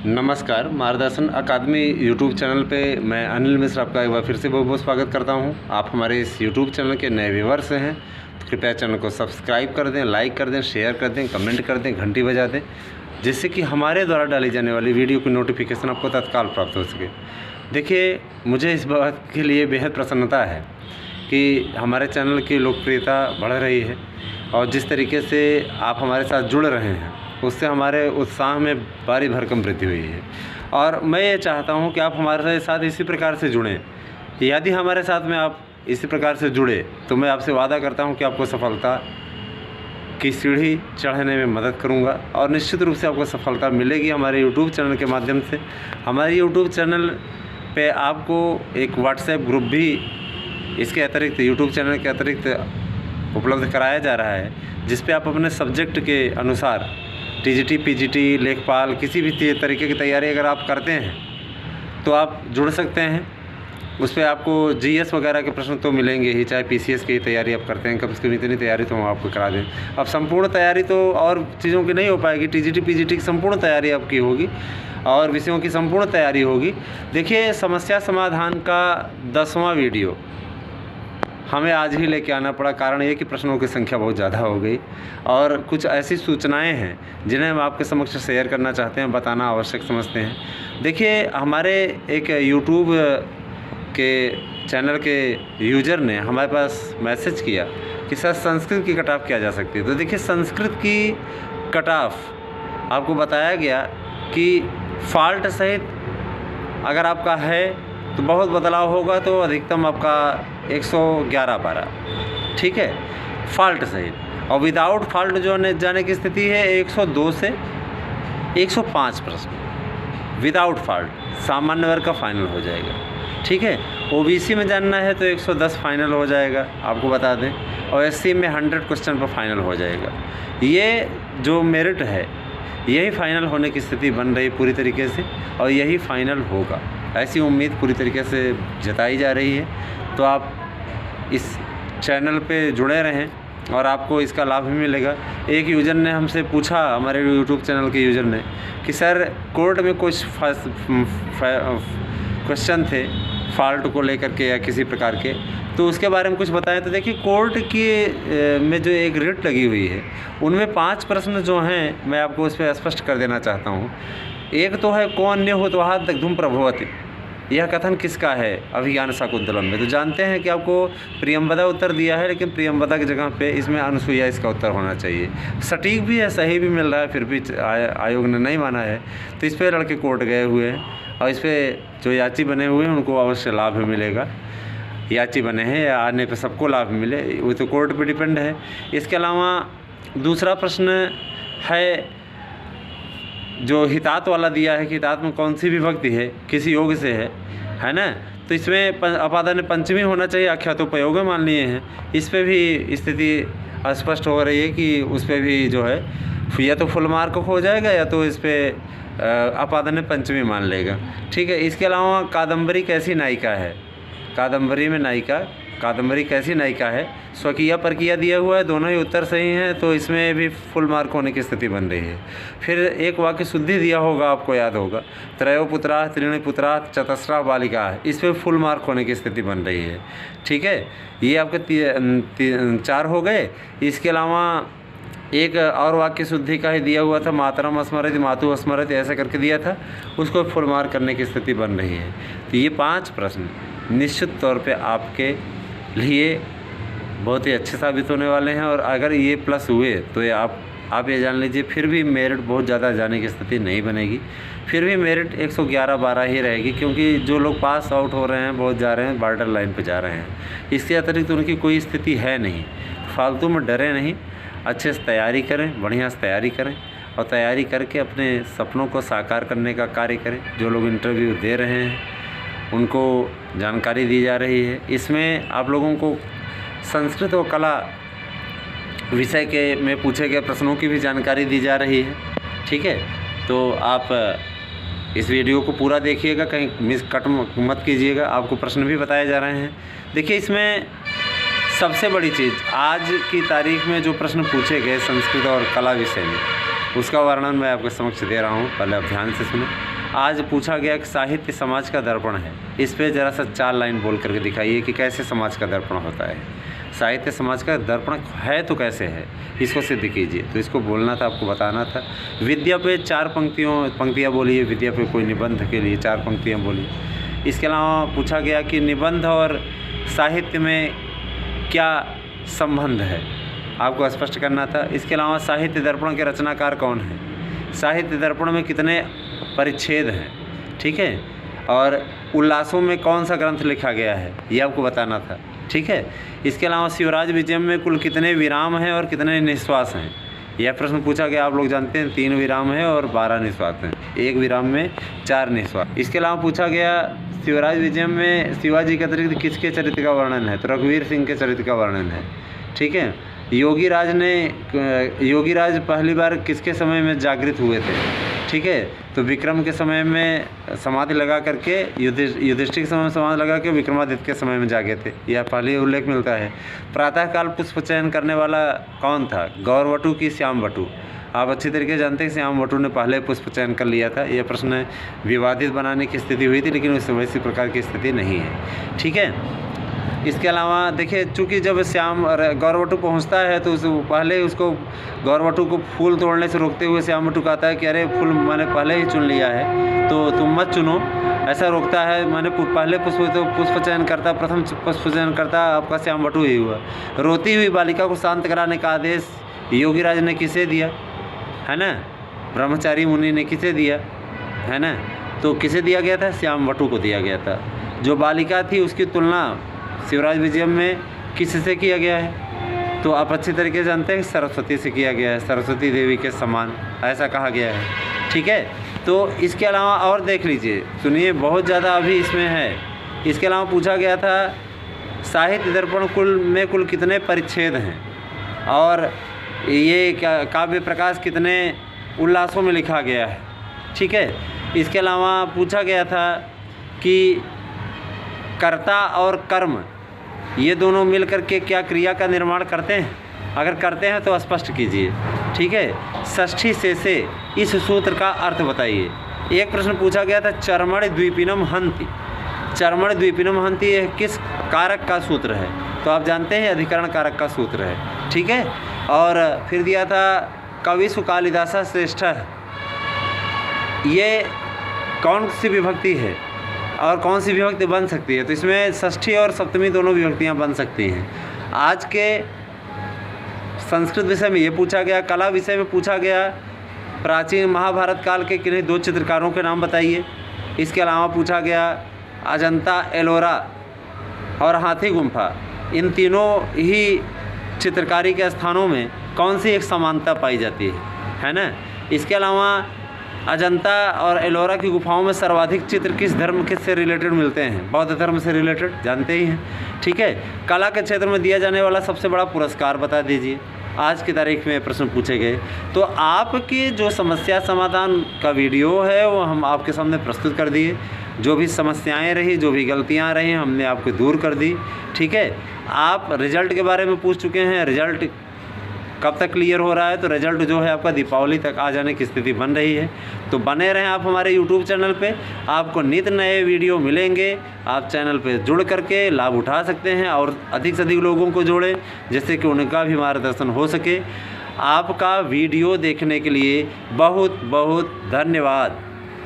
नमस्कार, मार्गदर्शन अकादमी YouTube channel पे मैं अनिल मिश्र आपका एक बार फिर से बहुत बहुत स्वागत करता हूं। आप हमारे इस यूट्यूब चैनल के नए व्यूअर्स हैं तो कृपया चैनल को सब्सक्राइब कर दें, लाइक कर दें, शेयर कर दें, कमेंट कर दें, घंटी बजा दें, जिससे कि हमारे द्वारा डाली जाने वाली वीडियो की नोटिफिकेशन आपको तत्काल प्राप्त हो सके। देखिए, मुझे इस बात के लिए बेहद प्रसन्नता है कि हमारे चैनल की लोकप्रियता बढ़ रही है और जिस तरीके से आप हमारे साथ जुड़ रहे हैं उससे हमारे उत्साह में भारी भरकम वृद्धि हुई है। और मैं ये चाहता हूँ कि आप हमारे साथ इसी प्रकार से जुड़ें। यदि हमारे साथ में आप इसी प्रकार से जुड़े तो मैं आपसे वादा करता हूँ कि आपको सफलता की सीढ़ी चढ़ने में मदद करूँगा और निश्चित रूप से आपको सफलता मिलेगी हमारे यूट्यूब चैनल के माध्यम से। हमारे यूट्यूब चैनल पे आपको एक व्हाट्सएप ग्रुप भी इसके अतिरिक्त यूट्यूब चैनल के अतिरिक्त उपलब्ध कराया जा रहा है, जिस पे आप अपने सब्जेक्ट के अनुसार टीजीटी, पीजीटी, लेखपाल किसी भी तरीके की तैयारी अगर आप करते हैं तो आप जुड़ सकते हैं। उस पर आपको जीएस वगैरह के प्रश्न तो मिलेंगे ही, चाहे पीसीएस की तैयारी आप करते हैं, कम से कम इतनी तैयारी तो हम आपको करा दें। अब संपूर्ण तैयारी तो और चीज़ों की नहीं हो पाएगी, टीजीटी, पीजीटी की संपूर्ण तैयारी आपकी होगी और विषयों की संपूर्ण तैयारी होगी। देखिए, समस्या समाधान का 10वां वीडियो हमें आज ही लेके आना पड़ा। कारण ये कि प्रश्नों की संख्या बहुत ज़्यादा हो गई और कुछ ऐसी सूचनाएं हैं जिन्हें हम आपके समक्ष शेयर करना चाहते हैं, बताना आवश्यक समझते हैं। देखिए, हमारे एक यूट्यूब के चैनल के यूज़र ने हमारे पास मैसेज किया कि सर संस्कृत की कट ऑफ क्या जा सकती है। तो देखिए, संस्कृत की कट ऑफ आपको बताया गया कि फॉल्ट सहित अगर आपका है तो बहुत बदलाव होगा, तो अधिकतम आपका 111-12, ठीक है, फॉल्ट सहित। और विदाउट फॉल्ट जो जाने की स्थिति है 102 से 105 प्रश्न विदाउट फॉल्ट सामान्य वर्ग का फाइनल हो जाएगा, ठीक है। ओबीसी में जानना है तो 110 फाइनल हो जाएगा, आपको बता दें, और एससी में 100 क्वेश्चन पर फाइनल हो जाएगा। ये जो मेरिट है यही फाइनल होने की स्थिति बन रही पूरी तरीके से और यही फाइनल होगा, ऐसी उम्मीद पूरी तरीके से जताई जा रही है। तो आप इस चैनल पे जुड़े रहें और आपको इसका लाभ भी मिलेगा। एक यूज़र ने हमसे पूछा, हमारे यूट्यूब चैनल के यूज़र ने, कि सर कोर्ट में कुछ क्वेश्चन थे फॉल्ट को लेकर के या किसी प्रकार के, तो उसके बारे में कुछ बताएं। तो देखिए, कोर्ट की में जो एक रिट लगी हुई है उनमें 5 प्रश्न जो हैं मैं आपको उस पर स्पष्ट कर देना चाहता हूँ। एक तो है कौन ने हो तो हाथ दग्धुम प्रभवति, यह कथन किसका है अभिज्ञान शाकुंतलम में। तो जानते हैं कि आपको प्रियंवदा उत्तर दिया है, लेकिन प्रियंवदा की जगह पे इसमें अनुसुईया इसका उत्तर होना चाहिए। सटीक भी है, सही भी मिल रहा है, फिर भी आयोग ने नहीं माना है। तो इस पर लड़के कोर्ट गए हुए हैं और इस पर जो याची बने हुए हैं उनको अवश्य लाभ मिलेगा। याची बने हैं या आने पर सबको लाभ मिले, वो तो कोर्ट पर डिपेंड है। इसके अलावा दूसरा प्रश्न है जो हितात वाला दिया है कि हितात में कौन सी विभक्ति है, किसी योग से है ना। तो इसमें अपादान पंचमी होना चाहिए, आख्यातोपयोग मान लिए हैं। इस पे भी स्थिति स्पष्ट हो रही है कि उस पर भी जो है या तो फुल मार्क हो जाएगा या तो इस पर अपादान पंचमी मान लेगा, ठीक है। इसके अलावा कादम्बरी कैसी नायिका है, कादम्बरी में नायिका, कादम्बरी कैसी नायिका है, स्वकीय परकीय दिया हुआ है, दोनों ही उत्तर सही हैं, तो इसमें भी फुल मार्क होने की स्थिति बन रही है। फिर एक वाक्य शुद्धि दिया होगा, आपको याद होगा, त्रयो पुत्रा त्रीणि पुत्रा चतस्रा बालिका, इस पर फुल मार्क होने की स्थिति बन रही है, ठीक है। ये आपके 4 हो गए। इसके अलावा एक और वाक्य शुद्धि का ही दिया हुआ था, मातरम स्मृति मातु स्मृति, ऐसा करके दिया था, उसको फुल मार्क करने की स्थिति बन रही है। तो ये 5 प्रश्न निश्चित तौर पे आपके लिए बहुत ही अच्छे साबित होने वाले हैं। और अगर ये प्लस हुए तो ये आप ये जान लीजिए फिर भी मेरिट बहुत ज़्यादा जाने की स्थिति नहीं बनेगी, फिर भी मेरिट 111-12 ही रहेगी, क्योंकि जो लोग पास आउट हो रहे हैं बहुत जा रहे हैं, बॉर्डर लाइन पे जा रहे हैं। इसके अतिरिक्त उनकी कोई स्थिति है नहीं। फालतू में डरे नहीं, अच्छे से तैयारी करें, बढ़िया से तैयारी करें और तैयारी करके अपने सपनों को साकार करने का कार्य करें। जो लोग इंटरव्यू दे रहे हैं उनको जानकारी दी जा रही है। इसमें आप लोगों को संस्कृत और कला विषय के में पूछे गए प्रश्नों की भी जानकारी दी जा रही है, ठीक है। तो आप इस वीडियो को पूरा देखिएगा, कहीं मिस कट मत कीजिएगा, आपको प्रश्न भी बताए जा रहे हैं। देखिए, इसमें सबसे बड़ी चीज़ आज की तारीख में जो प्रश्न पूछे गए संस्कृत और कला विषय में, उसका वर्णन मैं आपके समक्ष दे रहा हूँ, पहले आप ध्यान से सुनो। आज पूछा गया कि साहित्य समाज का दर्पण है, इस पे ज़रा सा 4 लाइन बोल करके दिखाइए कि कैसे समाज का दर्पण होता है। साहित्य समाज का दर्पण है तो कैसे है, इसको सिद्ध कीजिए। तो इसको बोलना था, आपको बताना था। विद्या पे 4 पंक्तियाँ बोलिए, विद्या पे कोई निबंध के लिए 4 पंक्तियाँ बोलिए। इसके अलावा पूछा गया कि निबंध और साहित्य में क्या संबंध है, आपको स्पष्ट करना था। इसके अलावा साहित्य दर्पण के रचनाकार कौन है, साहित्य दर्पण में कितने परिच्छेद हैं, ठीक है, और उल्लासों में कौन सा ग्रंथ लिखा गया है, ये आपको बताना था, ठीक है। इसके अलावा शिवराज विजयम में कुल कितने विराम हैं और कितने निश्वास हैं, यह प्रश्न पूछा गया। आप लोग जानते हैं 3 विराम है और 12 निश्वास हैं, 1 विराम में 4 निश्वास। इसके अलावा पूछा गया शिवराज विजयम में शिवाजी के अतिरिक्त किसके चरित्र का वर्णन है, तो रघुवीर सिंह के चरित्र का वर्णन है, ठीक है। योगी राज पहली बार किसके समय में जागृत हुए थे, ठीक है, तो विक्रम के समय में समाधि लगा करके, युधिष्ठिर के समय में समाधि लगा के विक्रमादित्य के समय में जागे थे, यह पहले उल्लेख मिलता है। प्रातःकाल पुष्प चयन करने वाला कौन था, गौरवटु की श्यामवटु, आप अच्छी तरीके से जानते हैं श्यामवटु ने पहले पुष्प चयन कर लिया था। यह प्रश्न विवादित बनाने की स्थिति हुई थी, लेकिन उससे वैसी प्रकार की स्थिति नहीं है, ठीक है। इसके अलावा देखिए, चूँकि जब गौरवटु पहुंचता है तो पहले उसको गौरवटु को फूल तोड़ने से रोकते हुए श्यामवटु कहता है कि अरे फूल मैंने पहले ही चुन लिया है तो तुम मत चुनो, ऐसा रोकता है। मैंने पहले पुष्प चयन करता, प्रथम पुष्प चयन करता आपका श्यामवटु ही हुआ। रोती हुई बालिका को शांत कराने का आदेश योगीराज ने किसे दिया, है ना, ब्रह्मचारी मुनि ने किसे दिया, है ना, तो किसे दिया गया था, श्यामवटु को दिया गया था। जो बालिका थी उसकी तुलना शिवराज विजयम में किससे किया गया है, तो आप अच्छी तरीके से जानते हैं सरस्वती से किया गया है, सरस्वती देवी के समान ऐसा कहा गया है, ठीक है। तो इसके अलावा और देख लीजिए, सुनिए, बहुत ज़्यादा अभी इसमें है। इसके अलावा पूछा गया था साहित्य दर्पण कुल कितने परिच्छेद हैं और ये काव्य प्रकाश कितने उल्लासों में लिखा गया है, ठीक है। इसके अलावा पूछा गया था कि कर्ता और कर्म ये दोनों मिलकर के क्या क्रिया का निर्माण करते हैं, अगर करते हैं तो स्पष्ट कीजिए, ठीक है। षष्ठी से इस सूत्र का अर्थ बताइए। एक प्रश्न पूछा गया था चर्मण द्वीपिनम हंति, चर्मण द्वीपिनम हंति यह किस कारक का सूत्र है, तो आप जानते हैं अधिकरण कारक का सूत्र है, ठीक है। और फिर दिया था कविसु कालिदासा श्रेष्ठ, ये कौन सी विभक्ति है और कौन सी विभक्ति बन सकती है, तो इसमें षष्ठी और सप्तमी दोनों विभक्तियां बन सकती हैं। आज के संस्कृत विषय में ये पूछा गया। कला विषय में पूछा गया प्राचीन महाभारत काल के किन्हीं 2 चित्रकारों के नाम बताइए। इसके अलावा पूछा गया अजंता, एलोरा और हाथी गुम्फा, इन तीनों ही चित्रकारी के स्थानों में कौन सी एक समानता पाई जाती है ना। इसके अलावा अजंता और एलोरा की गुफाओं में सर्वाधिक चित्र किस धर्म के से रिलेटेड मिलते हैं, बौद्ध धर्म से रिलेटेड, जानते ही हैं, ठीक है। कला के क्षेत्र में दिया जाने वाला सबसे बड़ा पुरस्कार बता दीजिए। आज की तारीख में प्रश्न पूछे गए, तो आपकी जो समस्या समाधान का वीडियो है वो हम आपके सामने प्रस्तुत कर दिए। जो भी समस्याएं रही, जो भी गलतियां रही, हमने आपको दूर कर दी, ठीक है। आप रिजल्ट के बारे में पूछ चुके हैं, रिजल्ट कब तक क्लियर हो रहा है, तो रिजल्ट जो है आपका दीपावली तक आ जाने की स्थिति बन रही है। तो बने रहें आप हमारे यूट्यूब चैनल पे, आपको नित नए वीडियो मिलेंगे। आप चैनल पे जुड़ करके लाभ उठा सकते हैं और अधिक से अधिक लोगों को जोड़ें, जिससे कि उनका भी मार्गदर्शन हो सके। आपका वीडियो देखने के लिए बहुत बहुत धन्यवाद।